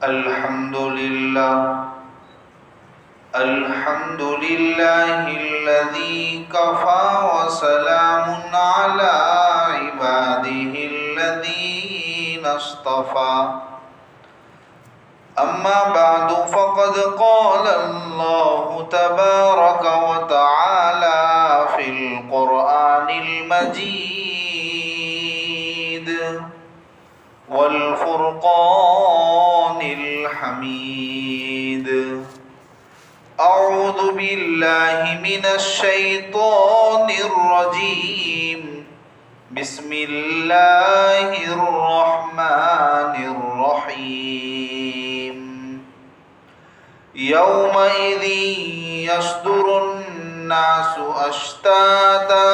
الحمد لله الذي كفى وسلام على عباده الذين اصطفى أما بعد فقد قال الله تبارك وتعالى في القرآن المجيد والفرقان الحميد. أعوذ بالله من الشيطان الرجيم. بسم الله الرحمن الرحيم. يومئذ يصدر الناس أشتاتا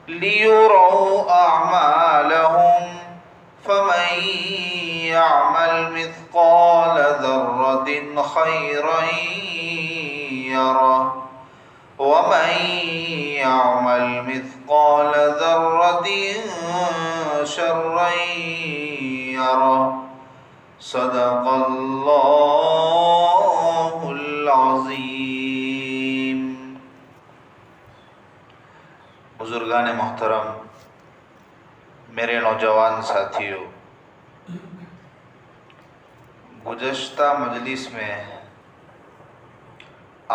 ليروا أعمالهم فمن يعمل مثقال ذرة خيرا يره ومن يعمل مثقال ذرة شرا يره. صدق اللہ العظیم. بزرگان محترم، میرے نوجوان ساتھیوں، گزشتہ مجلس میں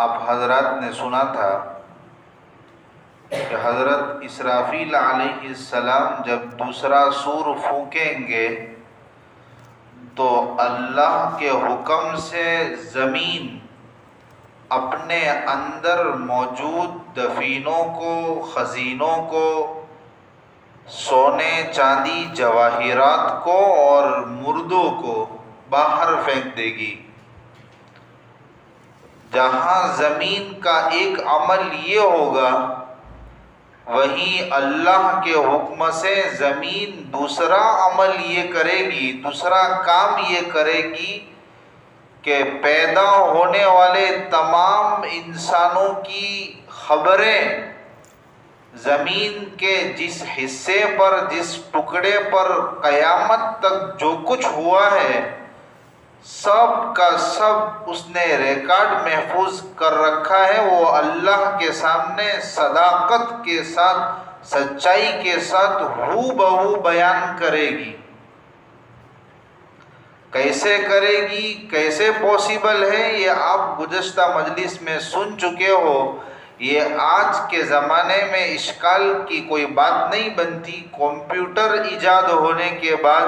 آپ حضرات نے سنا تھا کہ حضرت اسرافیل علیہ السلام جب دوسرا سور پھونکیں گے تو اللہ کے حکم سے زمین اپنے اندر موجود دفینوں کو، خزینوں کو، سونے چاندی جواہرات کو اور مردوں کو باہر پھینک دے گی. جہاں زمین کا ایک عمل یہ ہوگا، وہیں اللہ کے حکم سے زمین دوسرا عمل یہ کرے گی، دوسرا کام یہ کرے گی کہ پیدا ہونے والے تمام انسانوں کی خبریں زمین کے جس حصے پر، جس ٹکڑے پر قیامت تک جو کچھ ہوا ہے، سب کا سب اس نے ریکارڈ محفوظ کر رکھا ہے. وہ اللہ کے سامنے صداقت کے ساتھ، سچائی کے ساتھ ہو بہو بیان کرے گی. کیسے کرے گی، کیسے پاسبل ہے، یہ آپ گزشتہ مجلس میں سن چکے ہو. یہ آج کے زمانے میں اشکال کی کوئی بات نہیں بنتی. کمپیوٹر ایجاد ہونے کے بعد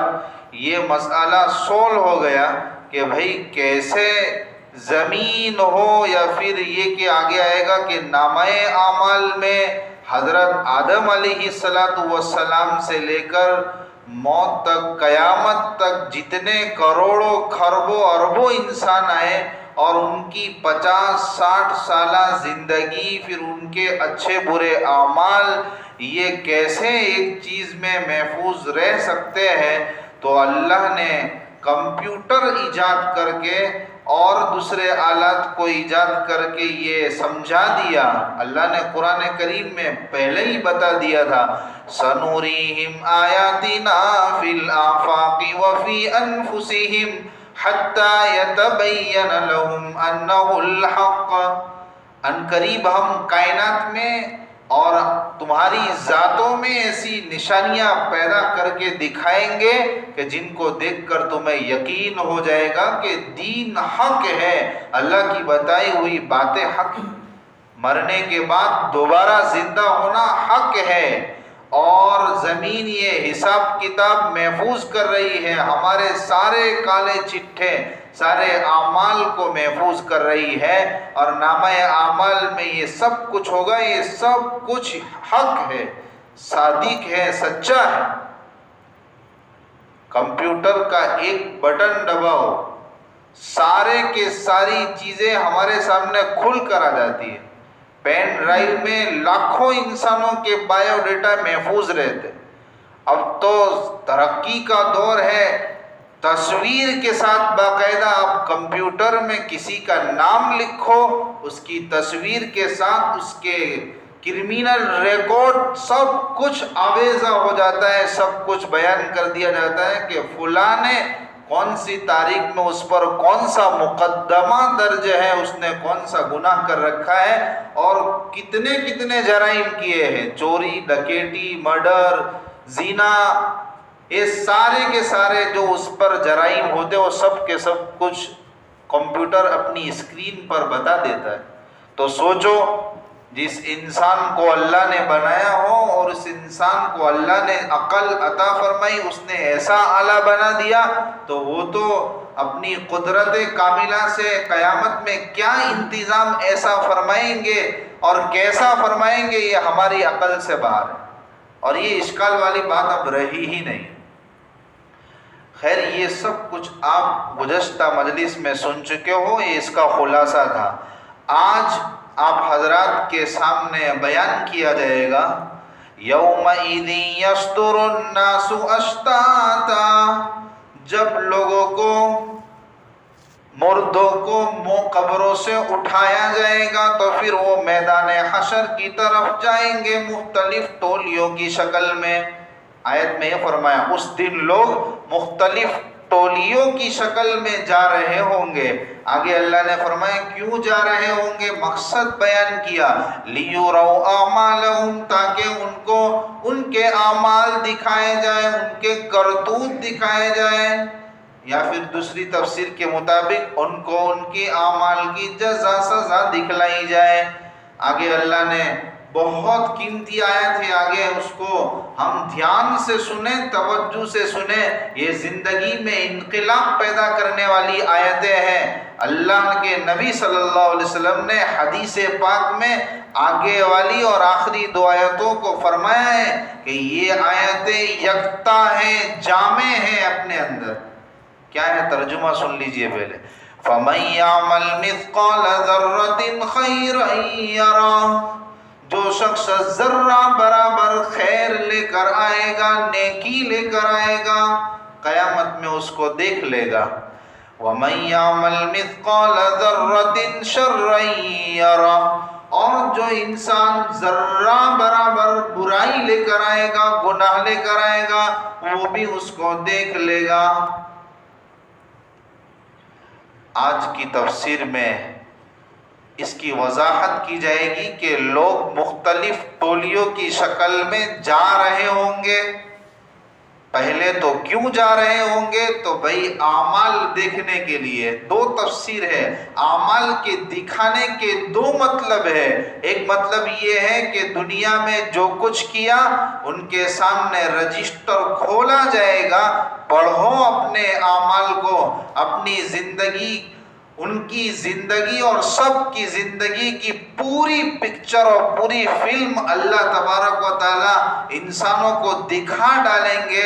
یہ مسئلہ سولو ہو گیا کہ بھئی کیسے زمین ہو، یا پھر یہ کہ آگے آئے گا کہ نامہ اعمال میں حضرت آدم علیہ السلام سے لے کر موت تک، قیامت تک جتنے کروڑوں خربوں اربوں انسان آئے اور ان کی 50-60 سالہ زندگی، پھر ان کے اچھے برے اعمال، یہ کیسے ایک چیز میں محفوظ رہ سکتے ہیں. تو اللہ نے کمپیوٹر ایجاد کر کے اور دوسرے آلات کو ایجاد کر کے یہ سمجھا دیا. اللہ نے قرآن کریم میں پہلے ہی بتا دیا تھا، سَنُرِيهِمْ آيَاتِنَا فِي الْآفَاقِ وَفِي أَنفُسِهِمْ حَتَّى يَتَبَيَّنَ لَهُمْ أَنَّهُ الْحَقُّ. ان قریب ہم کائنات میں اور تمہاری ذاتوں میں ایسی نشانیاں پیدا کر کے دکھائیں گے کہ جن کو دیکھ کر تمہیں یقین ہو جائے گا کہ دین حق ہے، اللہ کی بتائی ہوئی باتیں حق، مرنے کے بعد دوبارہ زندہ ہونا حق ہے. اور زمین یہ حساب کتاب محفوظ کر رہی ہے، ہمارے سارے کالے چٹھے، سارے اعمال کو محفوظ کر رہی ہے، اور نامہ اعمال میں یہ سب کچھ ہوگا. یہ سب کچھ حق ہے، صادق ہے، سچا ہے. کمپیوٹر کا ایک بٹن دباؤ، سارے کے ساری چیزیں ہمارے سامنے کھل کر آ جاتی ہے. پین ڈرائیو میں لاکھوں انسانوں کے بایو ڈیٹا محفوظ رہتے. اب تو ترقی کا دور ہے، تصویر کے ساتھ باقاعدہ آپ کمپیوٹر میں کسی کا نام لکھو، اس کی تصویر کے ساتھ اس کے کرمینل ریکارڈ سب کچھ آویزہ ہو جاتا ہے، سب کچھ بیان کر دیا جاتا ہے کہ فلاں نے کون سی تاریخ میں اس پر کون سا مقدمہ درج ہے، اس نے کون سا گناہ کر رکھا ہے، اور کتنے کتنے جرائم کیے ہیں، چوری، ڈکیٹی، مرڈر، زنا، یہ سارے کے سارے جو اس پر جرائم ہوتے وہ سب کے سب کچھ کمپیوٹر اپنی اسکرین پر بتا دیتا ہے۔ تو سوچو، جس انسان کو اللہ نے بنایا ہو اور اس انسان کو اللہ نے عقل عطا فرمائی، اس نے ایسا آلہ بنا دیا، تو وہ تو اپنی قدرت کاملہ سے قیامت میں کیا انتظام ایسا فرمائیں گے اور کیسا فرمائیں گے، یہ ہماری عقل سے باہر ہے، اور یہ اشکال والی بات اب رہی ہی نہیں۔ خیر، یہ سب کچھ آپ گزشتہ مجلس میں سن چکے ہو، یہ اس کا خلاصہ تھا۔ آج آپ حضرات کے سامنے بیان کیا جائے گا، یومئذ یصدر الناس اشتاتا، جب لوگوں کو، مردوں کو قبروں سے اٹھایا جائے گا تو پھر وہ میدان حشر کی طرف جائیں گے مختلف ٹولیوں کی شکل میں۔ آیت میں یہ فرمایا اس دن لوگ مختلف ٹولیوں کی شکل میں جا رہے ہوں گے۔ آگے اللہ نے فرمایا کیوں جا رہے ہوں گے، مقصد بیان کیا، لِيُرَوْا أَعْمَالَهُمْ، تاکہ ان کو ان کے اعمال دکھائے جائیں، ان کے کرتوت دکھائے جائیں، یا پھر دوسری تفسیر کے مطابق ان کو ان کے اعمال کی جزا سزا دکھلائی جائے۔ آگے اللہ نے بہت قیمتی آیت ہے، آگے اس کو ہم دھیان سے سنیں، توجہ سے سنیں، یہ زندگی میں انقلاب پیدا کرنے والی آیتیں ہیں۔ اللہ کے نبی صلی اللہ علیہ وسلم نے حدیث پاک میں آگے والی اور آخری دو آیتوں کو فرمایا ہے کہ یہ آیتیں یکتا ہیں، جامع ہیں اپنے اندر۔ کیا ہے ترجمہ سن لیجئے پہلے، فَمَن يَعْمَلْ مِثْقَالَ ذَرَّةٍ خَيْرًا يَرَهُ، جو شخص ذرہ برابر خیر لے کر آئے گا، نیکی لے کر آئے گا، قیامت میں اس کو دیکھ لے گا۔ وَمَن يَعْمَلْ مِثْقَالَ ذَرَّةٍ شَرًّا يَرَهُ، اور جو انسان ذرہ برابر برائی لے کر آئے گا، گناہ لے کر آئے گا، وہ بھی اس کو دیکھ لے گا۔ آج کی تفسیر میں اس کی وضاحت کی جائے گی کہ لوگ مختلف ٹولیوں کی شکل میں جا رہے ہوں گے۔ پہلے تو کیوں جا رہے ہوں گے، تو بھائی اعمال دیکھنے کے لیے۔ دو تفسیر ہے، اعمال کے دکھانے کے دو مطلب ہے۔ ایک مطلب یہ ہے کہ دنیا میں جو کچھ کیا ان کے سامنے رجسٹر کھولا جائے گا، پڑھو اپنے اعمال کو، اپنی زندگی، ان کی زندگی اور سب کی زندگی کی پوری پکچر اور پوری فلم اللہ تبارک و تعالی انسانوں کو دکھا ڈالیں گے،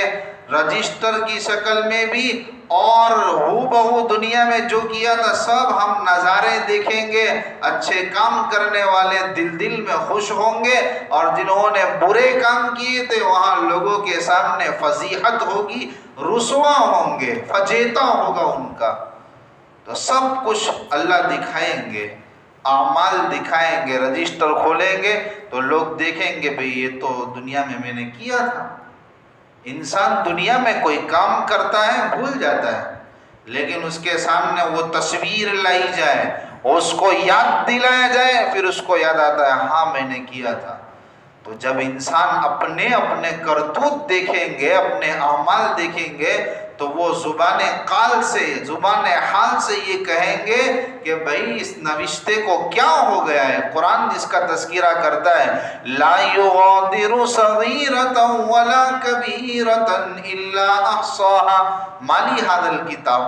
رجسٹر کی شکل میں بھی، اور ہو بہو دنیا میں جو کیا تھا سب ہم نظارے دیکھیں گے۔ اچھے کام کرنے والے دل میں خوش ہوں گے، اور جنہوں نے برے کام کیے تھے وہاں لوگوں کے سامنے فضیحت ہوگی، رسوا ہوں گے، فجیتا ہوگا ان کا۔ تو سب کچھ اللہ دکھائیں گے، اعمال دکھائیں گے، رجسٹر کھولیں گے تو لوگ دیکھیں گے بھئی یہ تو دنیا میں نے کیا تھا۔ انسان دنیا میں کوئی کام کرتا ہے بھول جاتا ہے، لیکن اس کے سامنے وہ تصویر لائی جائے، اس کو یاد دلایا جائے، پھر اس کو یاد آتا ہے ہاں میں نے کیا تھا۔ تو جب انسان اپنے اپنے کرتوت دیکھیں گے، اپنے اعمال دیکھیں گے، تو وہ زبان قال سے، زبان حال سے یہ کہیں گے کہ بھئی اس نوشتے کو کیا ہو گیا ہے۔ قرآن جس کا تذکرہ کرتا ہے، لا یغادر صغیرۃ ولا کبیرۃ الا احصاها مالی ھذا الکتاب،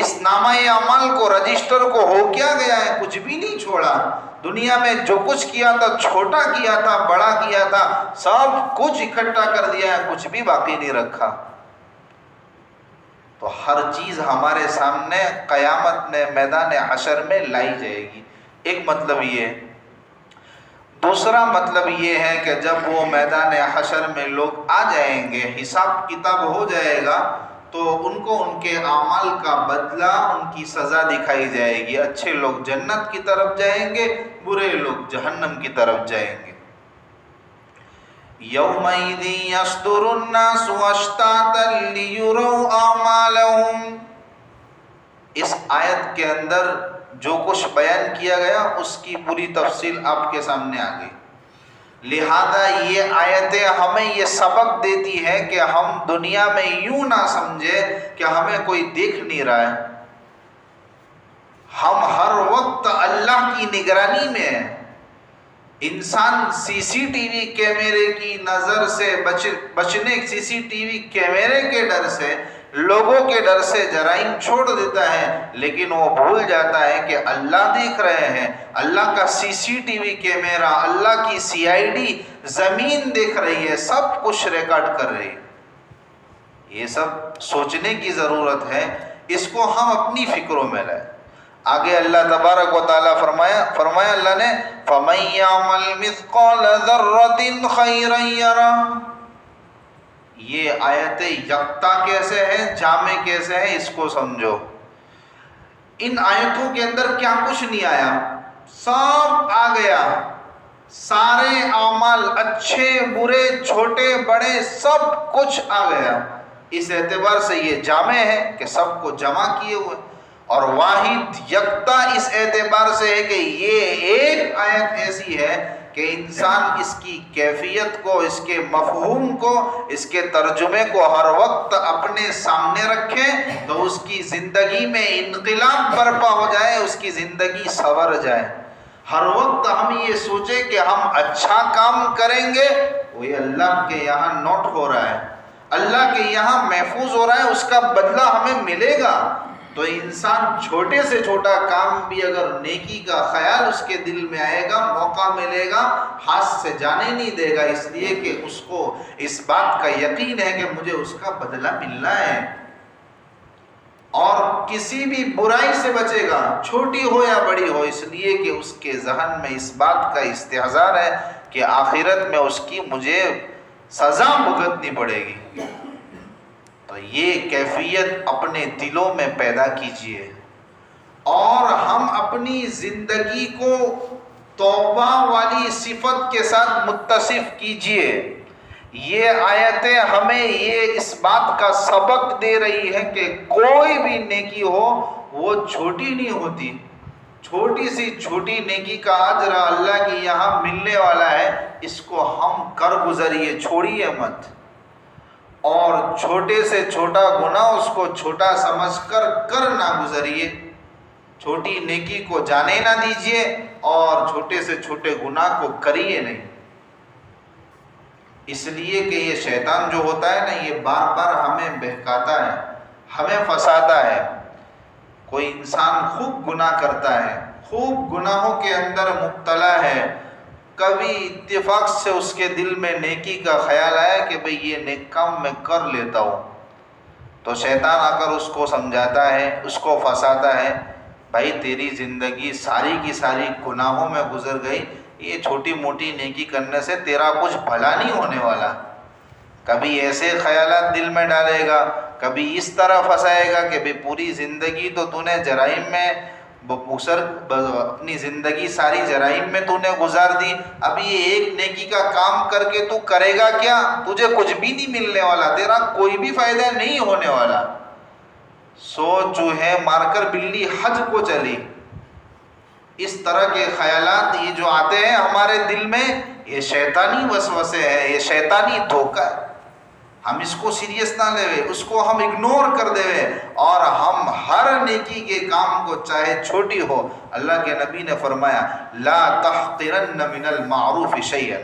اس نامہ اعمال کو، رجسٹر کو ہو کیا گیا ہے، کچھ بھی نہیں چھوڑا۔ دنیا میں جو کچھ کیا تھا، چھوٹا کیا تھا، بڑا کیا تھا، سب کچھ اکٹھا کر دیا ہے، کچھ بھی باقی نہیں رکھا۔ تو ہر چیز ہمارے سامنے قیامت میں میدان حشر میں لائی جائے گی۔ ایک مطلب یہ ہے۔ دوسرا مطلب یہ ہے کہ جب وہ میدان حشر میں لوگ آ جائیں گے، حساب کتاب ہو جائے گا، تو ان کو ان کے اعمال کا بدلہ، ان کی سزا دکھائی جائے گی۔ اچھے لوگ جنت کی طرف جائیں گے، برے لوگ جہنم کی طرف جائیں گے۔ یومئذ یصدر الناس اشتاتا لیروا اعمالهم، آیت کے اندر جو کچھ بیان کیا گیا اس کی پوری تفصیل آپ کے سامنے آ گئی۔ لہذا یہ آیتیں ہمیں یہ سبق دیتی ہیں کہ ہم دنیا میں یوں نہ سمجھے کہ ہمیں کوئی دیکھ نہیں رہا ہے، ہم ہر وقت اللہ کی نگرانی میں ہیں۔ انسان سی سی ٹی وی کیمرے کی نظر سے بچنے، سی سی ٹی وی کیمرے کے ڈر سے، لوگوں کے ڈر سے جرائم چھوڑ دیتا ہے، لیکن وہ بھول جاتا ہے کہ اللہ دیکھ رہے ہیں، اللہ کا سی سی ٹی وی کیمرہ، اللہ کی سی آئی ڈی زمین دیکھ رہی ہے، سب کچھ ریکارڈ کر رہی ہے۔ یہ سب سوچنے کی ضرورت ہے، اس کو ہم اپنی فکروں میں لائیں۔ آگے اللہ تبارک و تعالیٰ فرمایا اللہ نے فَمَن يَعْمَلْ مِثْقَالَ ذَرَّةٍ خَيْرًا يَرَهُ۔ یہ آیتیں یکتا کیسے ہیں، جامع کیسے ہیں، اس کو سمجھو۔ ان آیتوں کے اندر کیا کچھ نہیں آیا، سب آ گیا، سارے اعمال اچھے برے چھوٹے بڑے سب کچھ آ گیا۔ اس اعتبار سے یہ جامع ہے کہ سب کو جمع کیے ہوئے، اور واحد یکتا اس اعتبار سے ہے کہ یہ ایک آیت ایسی ہے کہ انسان اس کی کیفیت کو، اس کے مفہوم کو، اس کے ترجمے کو ہر وقت اپنے سامنے رکھے تو اس کی زندگی میں انقلاب برپا ہو جائے، اس کی زندگی سنور جائے۔ ہر وقت ہم یہ سوچیں کہ ہم اچھا کام کریں گے، وہ یہ اللہ کے یہاں نوٹ ہو رہا ہے، اللہ کے یہاں محفوظ ہو رہا ہے، اس کا بدلہ ہمیں ملے گا۔ تو انسان چھوٹے سے چھوٹا کام بھی اگر نیکی کا خیال اس کے دل میں آئے گا، موقع ملے گا، ہاتھ سے جانے نہیں دے گا، اس لیے کہ اس کو اس بات کا یقین ہے کہ مجھے اس کا بدلہ ملنا ہے۔ اور کسی بھی برائی سے بچے گا، چھوٹی ہو یا بڑی ہو، اس لیے کہ اس کے ذہن میں اس بات کا استحضار ہے کہ آخرت میں اس کی مجھے سزا بھگتنی پڑے گی۔ تو یہ کیفیت اپنے دلوں میں پیدا کیجئے، اور ہم اپنی زندگی کو توبہ والی صفت کے ساتھ متصف کیجئے۔ یہ آیتیں ہمیں یہ اس بات کا سبق دے رہی ہیں کہ کوئی بھی نیکی ہو وہ چھوٹی نہیں ہوتی، چھوٹی سی چھوٹی نیکی کا اجر اللہ کی یہاں ملنے والا ہے، اس کو ہم کر گزریے، چھوڑیے مت۔ اور چھوٹے سے چھوٹا گناہ اس کو چھوٹا سمجھ کر نہ گزریے، چھوٹی نیکی کو جانے نہ دیجیے اور چھوٹے سے چھوٹے گناہ کو کریے نہیں۔ اس لیے کہ یہ شیطان جو ہوتا ہے نا، یہ بار بار ہمیں بہکاتا ہے، ہمیں پھنساتا ہے۔ کوئی انسان خوب گناہ کرتا ہے، خوب گناہوں کے اندر مبتلا ہے، کبھی اتفاق سے اس کے دل میں نیکی کا خیال آیا کہ بھئی یہ نیک کام میں کر لیتا ہوں، تو شیطان آ کر اس کو سمجھاتا ہے، اس کو پھنساتا ہے، بھائی تیری زندگی ساری کی ساری گناہوں میں گزر گئی، یہ چھوٹی موٹی نیکی کرنے سے تیرا کچھ بھلا نہیں ہونے والا۔ کبھی ایسے خیالات دل میں ڈالے گا، کبھی اس طرح پھنسائے گا کہ بھئی پوری زندگی تو تو نے جرائم میں اپنی زندگی ساری جرائم میں تو نے گزار دی، اب یہ ایک نیکی کا کام کر کے تو کرے گا کیا؟ تجھے کچھ بھی نہیں ملنے والا، تیرا کوئی بھی فائدہ نہیں ہونے والا۔ سو چوہے مار کر بلی حج کو چلی، اس طرح کے خیالات یہ جو آتے ہیں ہمارے دل میں، یہ شیطانی وسوسے ہیں، یہ شیطانی دھوکہ ہے۔ ہم اس کو سیریس نہ لے، اس کو ہم اگنور کر دے، اور ہم ہر نیکی کے کام کو چاہے چھوٹی ہو، اللہ کے نبی نے فرمایا لا تحقرن من المعروف شیئا،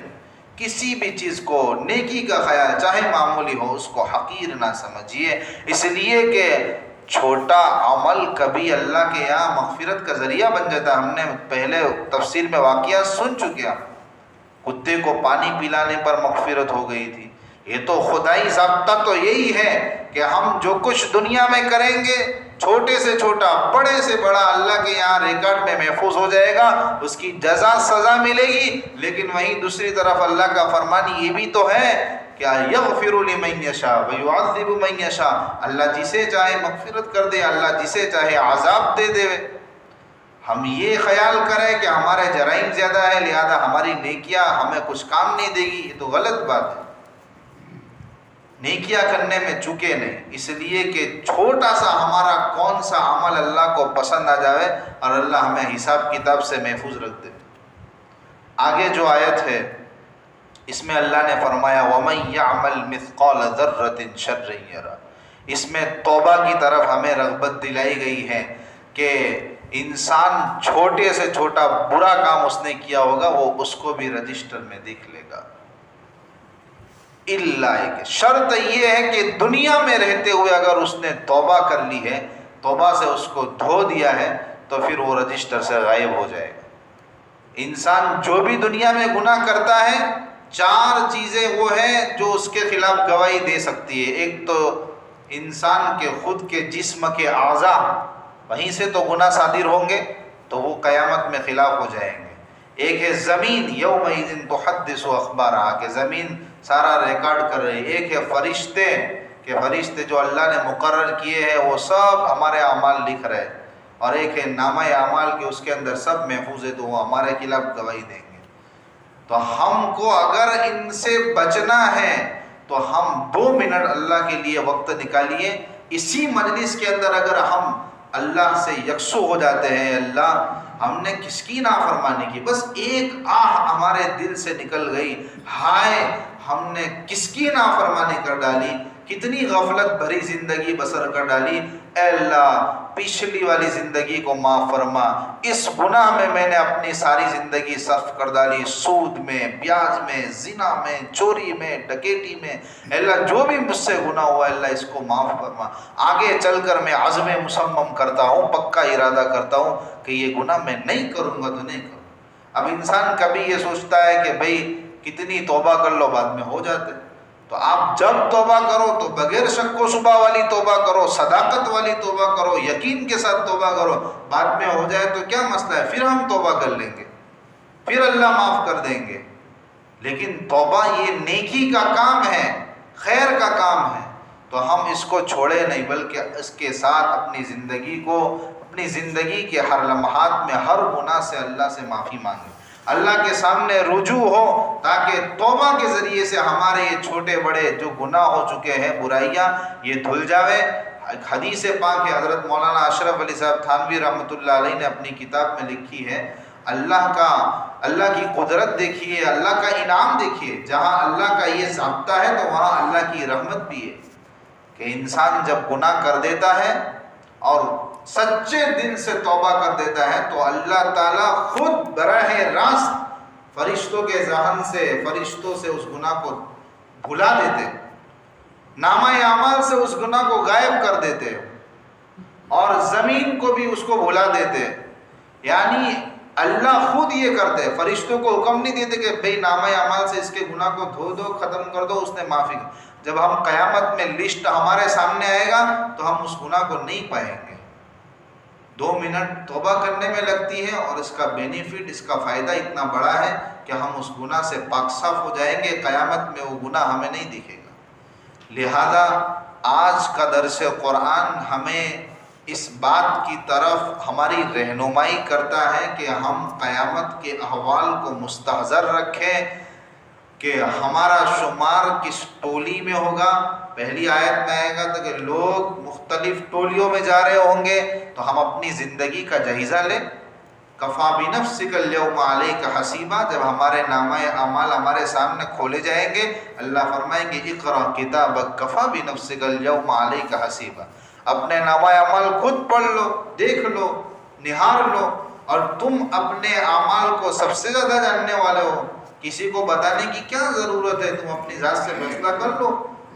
کسی بھی چیز کو نیکی کا خیال چاہے معمولی ہو اس کو حقیر نہ سمجھیے، اس لیے کہ چھوٹا عمل کبھی اللہ کے یہاں مغفرت کا ذریعہ بن جاتا ہے۔ ہم نے پہلے تفسیر میں واقعہ سن چکے، کتے کو پانی پلانے پر مغفرت ہو گئی تھی۔ یہ تو خدائی ضابطہ تو یہی ہے کہ ہم جو کچھ دنیا میں کریں گے، چھوٹے سے چھوٹا بڑے سے بڑا اللہ کے یہاں ریکارڈ میں محفوظ ہو جائے گا، اس کی جزا سزا ملے گی۔ لیکن وہیں دوسری طرف اللہ کا فرمان یہ بھی تو ہے کہ یغفر لمن یشاء ویعذب من یشاء، اللہ جسے چاہے مغفرت کر دے، اللہ جسے چاہے عذاب دے دے۔ ہم یہ خیال کریں کہ ہمارے جرائم زیادہ ہے لہذا ہماری نیکیاں ہمیں کچھ کام نہیں دے گی، یہ تو غلط بات ہے۔ نیکیاں کرنے میں چوکے نہیں، اس لیے کہ چھوٹا سا ہمارا کون سا عمل اللہ کو پسند آ جائے اور اللہ ہمیں حساب کتاب سے محفوظ رکھ دے۔ آگے جو آیت ہے اس میں اللہ نے فرمایا وَمَن يَعْمَلْ مِثْقَالَ ذَرَّةٍ شَرًّا يَرَهُ، اس میں توبہ کی طرف ہمیں رغبت دلائی گئی ہے کہ انسان چھوٹے سے چھوٹا برا کام اس نے کیا ہوگا وہ اس کو بھی رجسٹر میں دیکھ لے گا، اللہ شرط یہ ہے کہ دنیا میں رہتے ہوئے اگر اس نے توبہ کر لی ہے، توبہ سے اس کو دھو دیا ہے، تو پھر وہ رجسٹر سے غائب ہو جائے گا۔ انسان جو بھی دنیا میں گناہ کرتا ہے، 4 چیزیں وہ ہیں جو اس کے خلاف گواہی دے سکتی ہے۔ ایک تو انسان کے خود کے جسم کے اعضاء، وہیں سے تو گناہ صادر ہوں گے، تو وہ قیامت میں خلاف ہو جائیں گے۔ ایک ہے زمین، یومئذ تحدث اخبارہا، کہ زمین سارا ریکارڈ کر رہی۔ ایک ہے فرشتے، کہ فرشتے جو اللہ نے مقرر کیے ہیں وہ سب ہمارے اعمال لکھ رہے، اور ایک ہے نامہ اعمال کہ اس کے اندر سب محفوظ ہے، تو وہ ہمارے خلاف گواہی دیں گے۔ تو ہم کو اگر ان سے بچنا ہے تو ہم 2 منٹ اللہ کے لیے وقت نکالیے۔ اسی مجلس کے اندر اگر ہم اللہ سے یکسو ہو جاتے ہیں، اللہ ہم نے کس کی نافرمانی کی، بس ایک آہ ہمارے دل سے نکل گئی، ہائے ہم نے کس کی نافرمانی کر ڈالی، کتنی غفلت بھری زندگی بسر کر ڈالی، اے اللہ پچھلی والی زندگی کو معاف فرما، اس گناہ میں نے اپنی ساری زندگی صرف کر ڈالی، سود میں، بیاج میں، زنا میں، چوری میں، ڈکیٹی میں، اے اللہ جو بھی مجھ سے گناہ ہوا ہے اللہ اس کو معاف فرما۔ آگے چل کر میں عزم مصمم کرتا ہوں، پکا ارادہ کرتا ہوں کہ یہ گناہ میں نہیں کروں گا تو نہیں کروں۔ اب انسان کبھی یہ سوچتا ہے کہ بھئی کتنی توبہ کر لو، بعد میں ہو جاتے، تو آپ جب توبہ کرو تو بغیر شک و شبہ والی توبہ کرو، صداقت والی توبہ کرو، یقین کے ساتھ توبہ کرو، بعد میں ہو جائے تو کیا مسئلہ ہے، پھر ہم توبہ کر لیں گے، پھر اللہ معاف کر دیں گے۔ لیکن توبہ یہ نیکی کا کام ہے، خیر کا کام ہے، تو ہم اس کو چھوڑے نہیں، بلکہ اس کے ساتھ اپنی زندگی کے ہر لمحات میں ہر گناہ سے اللہ سے معافی مانگیں، اللہ کے سامنے رجوع ہو، تاکہ توبہ کے ذریعے سے ہمارے یہ چھوٹے بڑے جو گناہ ہو چکے ہیں، برائیاں، یہ دھل جاوے۔ حدیث پاک ہے، حضرت مولانا اشرف علی صاحب تھانوی رحمۃ اللہ علیہ نے اپنی کتاب میں لکھی ہے، اللہ کی قدرت دیکھیے، اللہ کا انعام دیکھیے، جہاں اللہ کا یہ ضابطہ ہے تو وہاں اللہ کی رحمت بھی ہے، کہ انسان جب گناہ کر دیتا ہے اور سچے دل سے توبہ کر دیتا ہے تو اللہ تعالیٰ خود براہ راست فرشتوں کے ذہن سے، فرشتوں سے اس گناہ کو بھلا دیتے، نامہ اعمال سے اس گناہ کو غائب کر دیتے، اور زمین کو بھی اس کو بھلا دیتے۔ یعنی اللہ خود یہ کرتے، فرشتوں کو حکم نہیں دیتے کہ بھئی نامہ اعمال سے اس کے گناہ کو دھو دو، ختم کر دو، اس نے معافی کر۔ جب ہم قیامت میں لسٹ ہمارے سامنے آئے گا تو ہم اس گناہ کو نہیں پائیں گے۔ 2 منٹ توبہ کرنے میں لگتی ہے، اور اس کا بینیفٹ، اس کا فائدہ اتنا بڑا ہے کہ ہم اس گناہ سے پاک صاف ہو جائیں گے، قیامت میں وہ گناہ ہمیں نہیں دکھے گا۔ لہذا آج کا درس قرآن ہمیں اس بات کی طرف ہماری رہنمائی کرتا ہے کہ ہم قیامت کے احوال کو مستحضر رکھیں کہ ہمارا شمار کس ٹولی میں ہوگا۔ پہلی آیت میں آئے گا تو کہ لوگ مختلف ٹولیوں میں جا رہے ہوں گے، تو ہم اپنی زندگی کا جائزہ لیں۔ کفا بنفسک الیوم علیک حسیبا، جب ہمارے نامہ اعمال ہمارے سامنے کھولے جائیں گے، اللہ فرمائیں گے اقرأ کتابک کفا بنفسک الیوم علیک حسیبا، اپنے نامہ اعمال خود پڑھ لو، دیکھ لو، نہار لو، اور تم اپنے اعمال کو سب سے زیادہ جاننے والے ہو، کسی کو بتانے کی کیا ضرورت ہے، تم اپنی ذات سے فیصلہ کر لو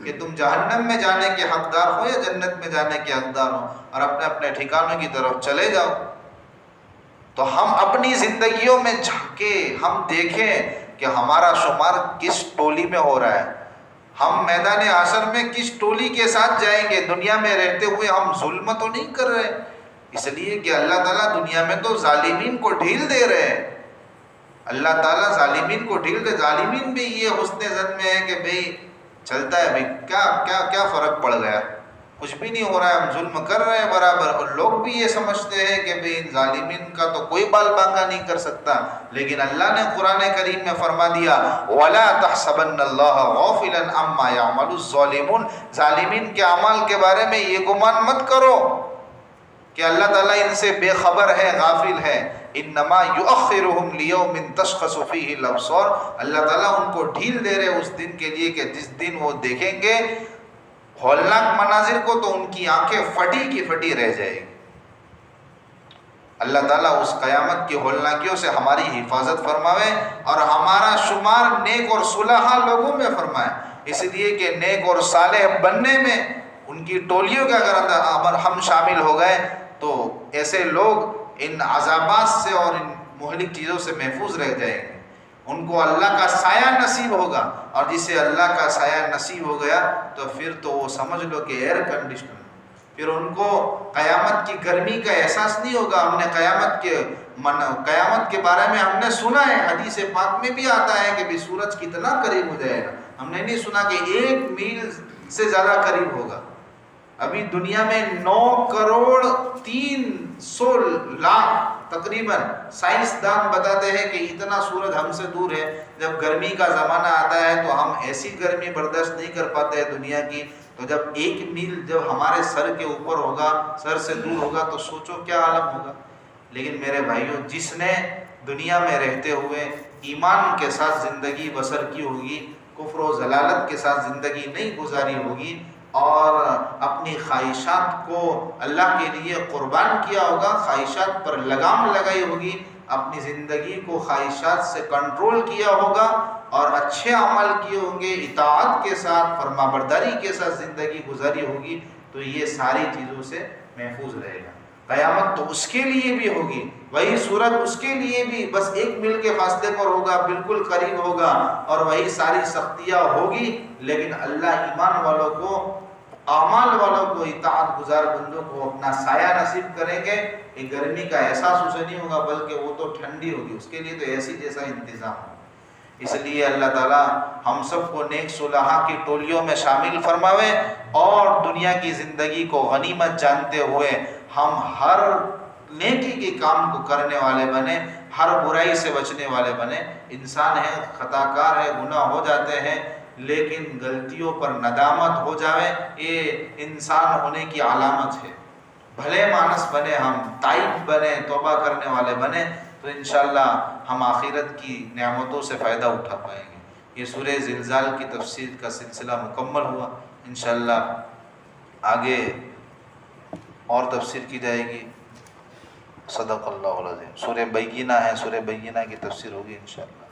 کہ تم جہنم میں جانے کے حقدار ہو یا جنت میں جانے کے حقدار ہو، اور اپنے اپنے ٹھکانوں کی طرف چلے جاؤ۔ تو ہم اپنی زندگیوں میں جھانکے، ہم دیکھیں کہ ہمارا شمار کس ٹولی میں ہو رہا ہے، ہم میدان حشر میں کس ٹولی کے ساتھ جائیں گے۔ دنیا میں رہتے ہوئے ہم ظلم تو نہیں کر رہے، اس لیے کہ اللہ تعالیٰ دنیا میں تو ظالمین کو ڈھیل دے رہے ہیں، اللہ تعالیٰ ظالمین کو ڈھیل دے، ظالمین بھی یہ حسن ظن میں ہے کہ بھئی چلتا ہے، بھئی کیا فرق پڑ گیا، کچھ بھی نہیں ہو رہا ہے، ہم ظلم کر رہے ہیں برابر، اور لوگ بھی یہ سمجھتے ہیں کہ بھئی ان ظالمین کا تو کوئی بال باقا نہیں کر سکتا، لیکن اللہ نے قرآن کریم میں فرما دیا وَلَا تَحْسَبَنَّ اللَّهَ غَافِلًا عَمَّا يَعْمَلُ الظَّالِمُونَ، ظالمین کے اعمال کے بارے میں یہ گمان مت کرو کہ اللہ تعالیٰ ان سے بے خبر ہے، غافل ہے۔ انما یؤخرهم لیوم تشخص فیہ الابصار، اللہ تعالیٰ ان کو ڈھیل دے رہے اس دن کے لیے کہ جس دن وہ دیکھیں گے ہولناک مناظر کو تو ان کی آنکھیں پھٹی کی پھٹی رہ جائے گی۔ اللہ تعالیٰ اس قیامت کی ہولناکیوں سے ہماری حفاظت فرماوے اور ہمارا شمار نیک اور صلحاء لوگوں میں فرمائے، اس لیے کہ نیک اور صالح بننے میں ان کی ٹولیوں کے اگر ہم شامل ہو گئے تو ایسے لوگ ان عذابات سے اور ان مہلک چیزوں سے محفوظ رہ جائیں گے، ان کو اللہ کا سایہ نصیب ہوگا، اور جسے اللہ کا سایہ نصیب ہو گیا تو پھر تو وہ سمجھ لو کہ ایئر کنڈیشنر، پھر ان کو قیامت کی گرمی کا احساس نہیں ہوگا۔ ہم نے قیامت کے بارے میں ہم نے سنا ہے، حدیث پاک میں بھی آتا ہے کہ بھی سورج کتنا قریب ہو جائے گا، ہم نے نہیں سنا کہ 1 میل سے زیادہ قریب ہوگا۔ ابھی دنیا میں 9,300,00,000 تقریباً سائنسدان بتاتے ہیں کہ اتنا سورج ہم سے دور ہے۔ جب گرمی کا زمانہ آتا ہے تو ہم ایسی گرمی برداشت نہیں کر پاتے ہیں دنیا کی، تو جب 1 میل جب ہمارے سر کے اوپر ہوگا، سر سے دور ہوگا تو سوچو کیا عالم ہوگا۔ لیکن میرے بھائیوں، جس نے دنیا میں رہتے ہوئے ایمان کے ساتھ زندگی بسر کی ہوگی، کفر و ضلالت کے ساتھ زندگی نہیں گزاری ہوگی، اور اپنی خواہشات کو اللہ کے لیے قربان کیا ہوگا، خواہشات پر لگام لگائی ہوگی، اپنی زندگی کو خواہشات سے کنٹرول کیا ہوگا اور اچھے عمل کیے ہوں گے، اطاعت کے ساتھ فرمانبرداری کے ساتھ زندگی گزاری ہوگی، تو یہ ساری چیزوں سے محفوظ رہے گا۔ قیامت تو اس کے لیے بھی ہوگی، وہی سورج اس کے لیے بھی بس 1 میل کے فاصلے پر ہوگا، بالکل قریب ہوگا، اور وہی ساری سختیاں ہوگی، لیکن اللہ ایمان والوں کو، اعمال والوں کو، اطاعت گزار بندوں کو اپنا سایہ نصیب کریں گے۔ ایک گرمی کا احساس اسے نہیں ہوگا، بلکہ وہ تو ٹھنڈی ہوگی، اس کے لیے تو ایسی جیسا انتظام ہوگا۔ اس لیے اللہ تعالیٰ ہم سب کو نیک صلحاء کی ٹولیوں میں شامل فرماوے، اور دنیا کی زندگی کو غنیمت جانتے ہوئے ہم ہر نیکی کے کام کو کرنے والے بنے، ہر برائی سے بچنے والے بنے۔ انسان ہے، خطا کار ہے، گناہ ہو جاتے ہیں، لیکن غلطیوں پر ندامت ہو جاوے، یہ انسان ہونے کی علامت ہے۔ بھلے مانس بنے، ہم تائب بنے، توبہ کرنے والے بنے، تو انشاءاللہ ہم آخرت کی نعمتوں سے فائدہ اٹھا پائیں گے۔ یہ سورہ زلزال کی تفسیر کا سلسلہ مکمل ہوا، انشاءاللہ آگے اور تفسیر کی جائے گی۔ صدق اللہ العظیم۔ سورہ بینہ ہے، سورہ بینہ کی تفسیر ہوگی انشاءاللہ۔